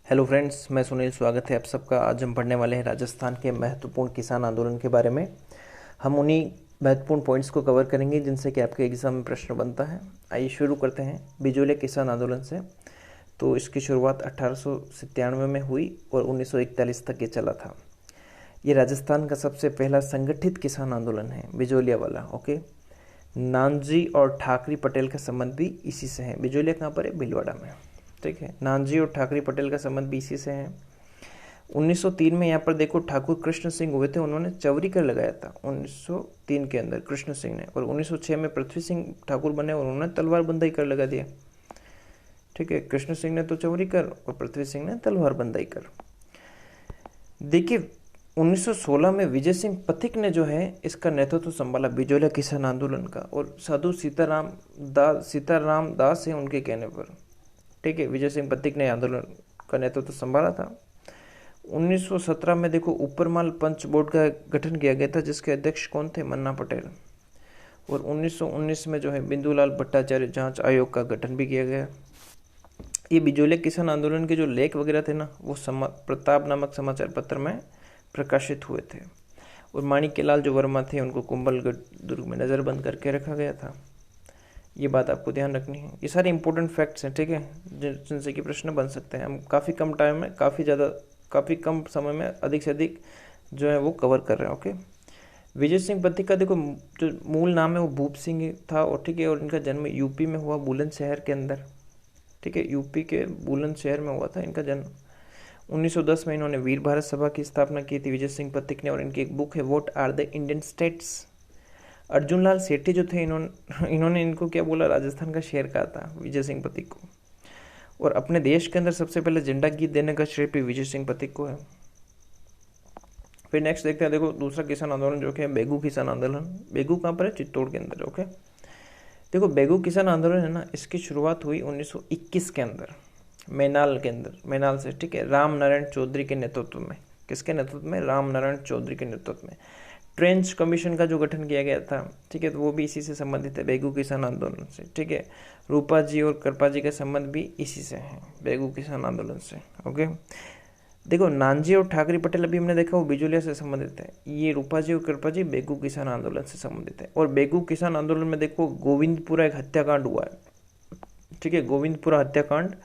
Hello friends, मैं सुनील। स्वागत है आप सबका। आज हम पढ़ने वाले हैं राजस्थान के महत्वपूर्ण किसान आंदोलन के बारे में। हम उन्हीं महत्वपूर्ण पॉइंट्स को कवर करेंगे जिनसे कि आपके एग्जाम में प्रश्न बनता है। आइए शुरू करते हैं बिजोले किसान आंदोलन से। तो इसकी शुरुआत 1897 में हुई और 1941 तक ये चला था। ये राजस्थान का सबसे पहला संगठित किसान आंदोलन है, बिजोलिया वाला। ओके, नानजी और ठाकरी पटेल का संबंध भी इसी से है। बिजोलिया कहाँ पर है? भीलवाड़ा में। ठीक है, नानजी और ठाकरी पटेल का संबंध भी इसी से है। 1903 में यहाँ पर देखो ठाकुर कृष्ण सिंह हुए थे, उन्होंने चवरी कर लगाया था 1903 के अंदर कृष्ण सिंह ने। और 1906 में पृथ्वी सिंह ठाकुर बने और उन्होंने तलवार बंदाई कर लगा दिया। ठीक है, कृष्ण सिंह ने तो चवरी कर और पृथ्वी सिंह ने तलवार बंदाई कर। देखिए 1916 में विजय सिंह पथिक ने जो है इसका नेतृत्व संभाला, बिजोलिया किसान आंदोलन का। और साधु सीताराम दास है उनके कहने पर। ठीक है, विजय सिंह पथिक ने आंदोलन का नेतृत्व संभाला था। 1917 में देखो ऊपरमाल पंच बोर्ड का गठन किया गया था, जिसके अध्यक्ष कौन थे? मन्ना पटेल। और 1919 में जो है बिंदुलाल भट्टाचार्य जांच आयोग का गठन भी किया गया। ये बिजोलिया किसान आंदोलन के जो लेख वगैरह थे ना, वो प्रताप नामक समाचार पत्र में प्रकाशित हुए थे। और माणिक्यलाल जो वर्मा थे उनको कुंभलगढ़ दुर्ग में नज़रबंद करके रखा गया था। ये बात आपको ध्यान रखनी है। ये सारे इंपॉर्टेंट फैक्ट्स हैं, ठीक है, जिनसे कि प्रश्न बन सकते हैं। हम काफ़ी कम टाइम में काफ़ी कम समय में अधिक से अधिक जो है वो कवर कर रहे हैं। ओके, विजय सिंह पथिक का देखो जो मूल नाम है वो भूप सिंह था। और ठीक है, और इनका जन्म यूपी में हुआ, बुलंदशहर के अंदर। ठीक है, यूपी के बुलंदशहर में हुआ था इनका जन्म। 1910 में इन्होंने वीर भारत सभा की स्थापना की थी विजय सिंह पथिक ने। और इनकी एक बुक है what are the Indian states. Arjun Lal Sethi जो थे इन्होंने इनको क्या बोला? राजस्थान का शेर कहा था विजय सिंह पथिक को। और अपने देश के अंदर सबसे पहले झंडा गीत देने का श्रेय भी विजय सिंह पथिक को है। फिर नेक्स्ट देखते हैं, देखो दूसरा किसान आंदोलन जो कि है बेगू किसान आंदोलन। बेगू कहाँ पर है? चित्तौड़ के अंदर। ओके, देखो बेगू किसान आंदोलन है ना, इसकी शुरुआत हुई 1921 के अंदर, मैनाल के अंदर, मैनाल से। ठीक है, राम नारायण चौधरी के नेतृत्व में। किसके नेतृत्व में? राम नारायण चौधरी के नेतृत्व में। ट्रेंच कमीशन का जो गठन किया गया था, ठीक है, तो वो भी इसी से संबंधित है, बेगू किसान आंदोलन से। ठीक है, रूपा जी और कृपा जी का संबंध भी इसी से है, बेगू किसान आंदोलन से। ओके, देखो नानजी और ठाकरी पटेल अभी हमने देखा वो बिजोलिया से संबंधित है। ये रूपा जी और कृपा जी बेगू किसान आंदोलन से संबंधित है। और बेगू किसान आंदोलन में देखो गोविंदपुरा एक हत्याकांड हुआ है। ठीक है, गोविंदपुरा हत्याकांड,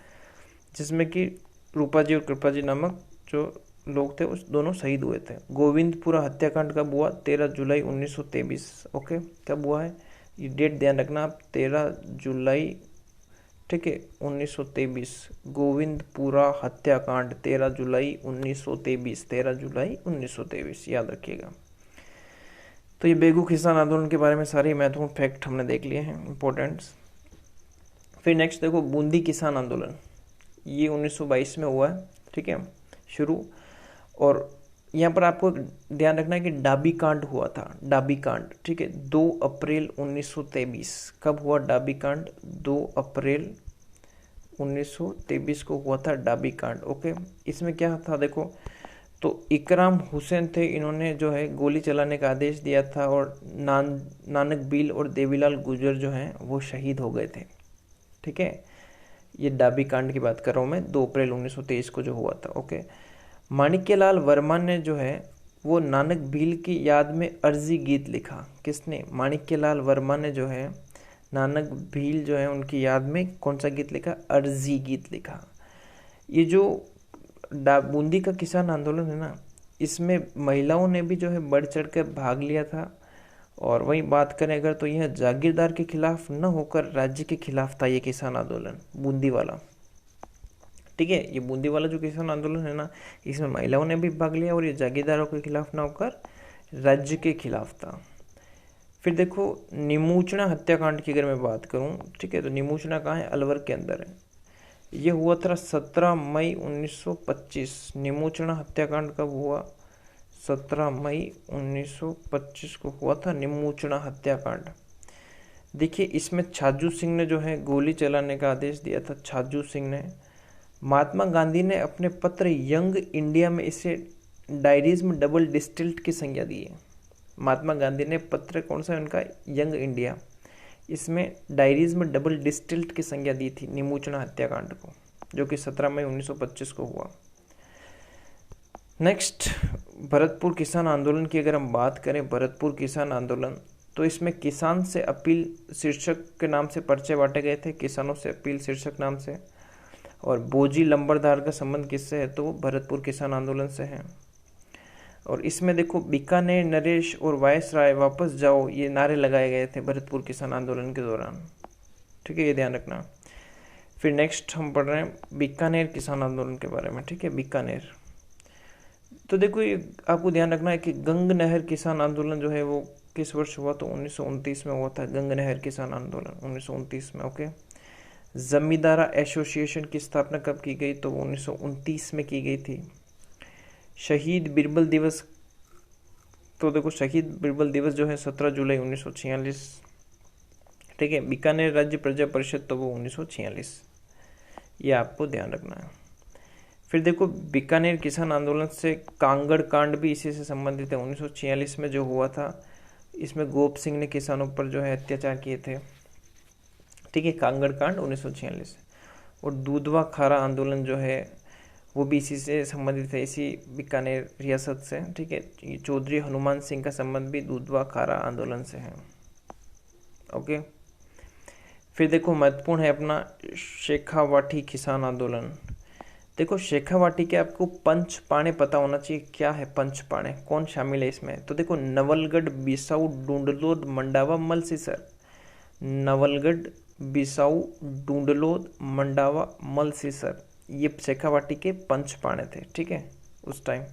जिसमें कि रूपा जी और कृपा जी नामक जो लोग थे उस दोनों शहीद हुए थे। गोविंदपुरा हत्याकांड कब हुआ? 13 जुलाई 1923। ओके, कब हुआ है ये डेट ध्यान रखना आप, 13 जुलाई, ठीक है, 1923। गोविंदपुरा हत्याकांड 13 जुलाई 1923, 13 जुलाई 1923 याद रखिएगा। तो ये बेगू किसान आंदोलन के बारे में सारे महत्वपूर्ण फैक्ट हमने देख लिए हैं, इंपॉर्टेंट्स। फिर नेक्स्ट देखो बूंदी किसान आंदोलन। ये 1922 में हुआ है। ठीक है, शुरू। और यहाँ पर आपको ध्यान रखना है कि डाबी कांड हुआ था, डाबी कांड। ठीक है, 2 अप्रैल 1923। कब हुआ डाबी कांड? 2 अप्रैल 1923 को हुआ था डाबी कांड। ओके, इसमें क्या था देखो, तो इकराम हुसैन थे, इन्होंने जो है गोली चलाने का आदेश दिया था। और नानक बील और देवीलाल गुजर जो हैं वो शहीद हो गए थे। ठीक है, ये डाबी कांड की बात कर रहा हूँ मैं, 2 अप्रैल 1923 को जो हुआ था। ओके, माणिक्यलाल वर्मा ने जो है वो नानक भील की याद में अर्जी गीत लिखा। किसने? माणिक्यलाल वर्मा ने जो है नानक भील जो है उनकी याद में कौन सा गीत लिखा? अर्जी गीत लिखा। ये जो बूंदी का किसान आंदोलन है ना, इसमें महिलाओं ने भी जो है बढ़ चढ़ कर भाग लिया था। और वही बात करें अगर, तो यह जागीरदार के खिलाफ न होकर राज्य के खिलाफ था ये किसान आंदोलन, बूंदी वाला। ठीक है, ये बूंदी वाला जो किसान आंदोलन है ना, इसमें महिलाओं ने भी भाग लिया और ये जागीरदारों के खिलाफ ना होकर राज्य के खिलाफ था। फिर देखो निमूचना हत्याकांड की अगर मैं बात करूं, ठीक है, तो निमूचना कहाँ है? अलवर के अंदर है। ये हुआ था 17 मई 1925। निमूचना हत्याकांड कब हुआ? 17 मई 1925 को हुआ था निमूचना हत्याकांड। देखिए इसमें छाजू सिंह ने जो है गोली चलाने का आदेश दिया था, छाजू सिंह ने। महात्मा गांधी ने अपने पत्र यंग इंडिया में इसे डायरीज में डबल डिस्टिल्ड की संज्ञा दी है। महात्मा गांधी ने पत्र कौन सा है उनका? Young India. इसमें डायरीज में डबल डिस्टिल्ड की संज्ञा दी थी निमूचना हत्याकांड को। जो कि 17 मई 1925 को हुआ। नेक्स्ट, भरतपुर किसान आंदोलन की अगर हम बात करें, भरतपुर किसान आंदोलन, तो इसमें किसान से अपील शीर्षक के नाम से पर्चे बांटे गए थे, किसानों से अपील शीर्षक नाम से। और बोजी लंबरदार का संबंध किससे है, तो भरतपुर किसान आंदोलन से है। और इसमें देखो बीकानेर नरेश और वायसराय वापस जाओ, ये नारे लगाए गए थे भरतपुर किसान आंदोलन के दौरान, ठीक है, ये ध्यान रखना। फिर नेक्स्ट हम पढ़ रहे हैं बीकानेर किसान आंदोलन के बारे में, ठीक है, बीकानेर। तो देखो ये आपको ध्यान रखना है कि गंग नहर किसान आंदोलन जो है वो किस वर्ष हुआ, तो 1929 में हुआ था गंग नहर किसान आंदोलन, 1929 में। ओके, जमींदारा एसोसिएशन की स्थापना कब की गई, तो 1929 में की गई थी। शहीद बिरबल दिवस, तो देखो शहीद बिरबल दिवस जो है 17 जुलाई 1946, ठीक है। बीकानेर राज्य प्रजा परिषद, तो वो 1946, ये आपको ध्यान रखना है। फिर देखो बीकानेर किसान आंदोलन से कांगड़ कांड भी इसी से संबंधित है, 1946 में जो हुआ था। इसमें गोप सिंह ने किसानों पर जो है अत्याचार किए थे, ठीक है, कांगड़ कांड 1946। और दूधवा खारा आंदोलन जो है वो भी इसी से संबंधित है, इसी बीकानेर रियासत से, ठीक है। चौधरी हनुमान सिंह का संबंध भी दूधवा खारा आंदोलन से है। ओके, फिर देखो महत्वपूर्ण है अपना शेखावाटी किसान आंदोलन। देखो शेखावाटी के आपको पंचपाणे पता होना चाहिए, क्या है पंचपाणे, कौन शामिल है इसमें, तो देखो नवलगढ़, बिसाऊ, डूंडलोद, मंडावा, मलसीसर। नवलगढ़, बिसाऊ, डूंडलोद, मंडावा, मलसीसर, ये शेखावाटी के पंचपाणे थे, ठीक है, उस टाइम।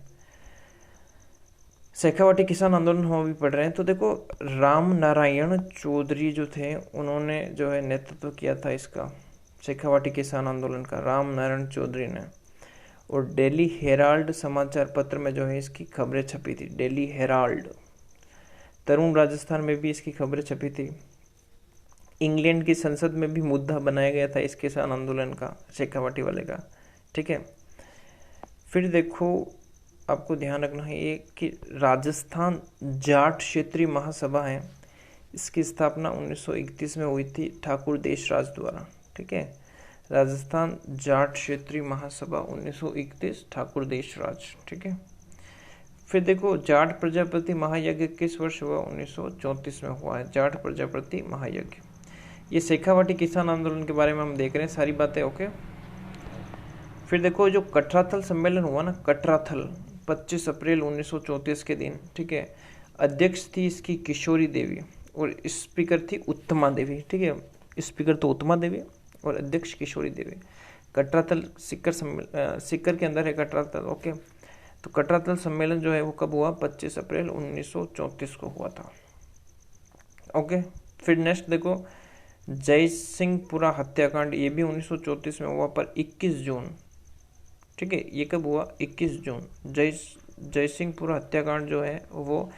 शेखावाटी किसान आंदोलन हम अभी पढ़ रहे हैं। तो देखो राम नारायण चौधरी जो थे, उन्होंने जो है नेतृत्व किया था इसका, शेखावाटी किसान आंदोलन का, राम नारायण चौधरी ने। और डेली हेराल्ड समाचार पत्र में जो है इसकी खबरें छपी थी, डेली हेराल्ड। तरुण राजस्थान में भी इसकी खबरें छपी थी। इंग्लैंड की संसद में भी मुद्दा बनाया गया था इस किसान आंदोलन का, शेखावाटी वाले का, ठीक है। फिर देखो आपको ध्यान रखना है ये कि राजस्थान जाट क्षेत्रीय महासभा है, इसकी स्थापना 1931 में हुई थी ठाकुर देशराज द्वारा, ठीक है। राजस्थान जाट क्षेत्रीय महासभा 1931, ठाकुर देशराज, ठीक है। फिर देखो जाट प्रजापति महायज्ञ किस वर्ष हुआ, 1934 में हुआ है जाट प्रजापति महायज्ञ। ये शेखावाटी किसान आंदोलन के बारे में हम देख रहे हैं सारी बातें, ओके। फिर देखो जो कटराथल सम्मेलन हुआ ना, कटराथल 25 अप्रैल 1934 के दिन, ठीक है। अध्यक्ष थी इसकी किशोरी देवी और स्पीकर थी उत्तमा देवी, ठीक है। स्पीकर तो उत्तमा देवी और अध्यक्ष किशोरी देवी। कटराथल सिक्कर के अंदर है कटराथल, ओके। तो कटराथल सम्मेलन जो है वो कब हुआ, 25 अप्रैल 1934 को हुआ था, ओके। फिर नेक्स्ट देखो जय सिंहपुरा हत्याकांड, ये भी 1934 में हुआ, पर 21 जून, ठीक है। ये कब हुआ, 21 जून। जय सिंहपुरा हत्याकांड जो है वो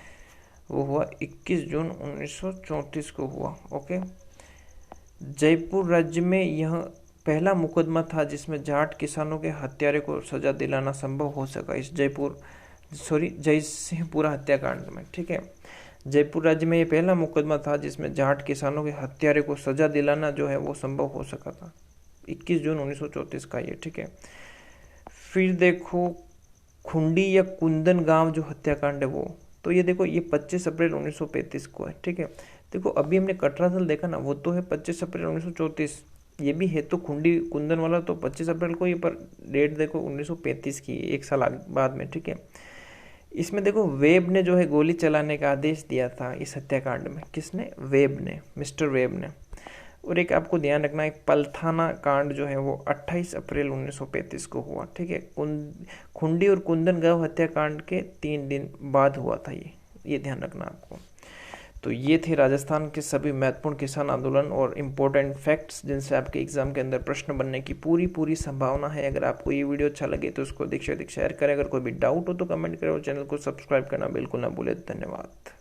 हुआ 21 जून 1934 को हुआ, ओके। जयपुर राज्य में यह पहला मुकदमा था जिसमें जाट किसानों के हत्यारे को सजा दिलाना संभव हो सका, इस जय सिंहपुरा हत्याकांड में, ठीक है। जयपुर राज्य में ये पहला मुकदमा था जिसमें जाट किसानों के हत्यारे को सजा दिलाना जो है वो संभव हो सका था, 21 जून 1934 का ये, ठीक है। फिर देखो खुंडी या कुंदन गांव जो हत्याकांड है वो, तो ये देखो ये 25 अप्रैल 1935 को है, ठीक है। देखो अभी हमने कटराथल देखा ना, वो तो है 25 अप्रैल 1934, ये भी है तो खुंडी कुंदन वाला तो 25 अप्रैल को, ये पर डेट देखो 1935 की, एक साल बाद में, ठीक है। इसमें देखो वेब ने जो है गोली चलाने का आदेश दिया था इस हत्याकांड में, किसने, वेब ने, मिस्टर वेब ने। और एक आपको ध्यान रखना है पलथाना कांड जो है वो 28 अप्रैल 1935 को हुआ, ठीक है। खुंडी और कुंदन गांव हत्याकांड के 3 दिन बाद हुआ था ये ध्यान रखना आपको। तो ये थे राजस्थान के सभी महत्वपूर्ण किसान आंदोलन और इम्पोर्टेंट फैक्ट्स जिनसे आपके एग्जाम के अंदर प्रश्न बनने की पूरी संभावना है। अगर आपको ये वीडियो अच्छा लगे तो उसको अधिक से अधिक शेयर करें। अगर कोई भी डाउट हो तो कमेंट करें और चैनल को सब्सक्राइब करना बिल्कुल ना भूलें। धन्यवाद।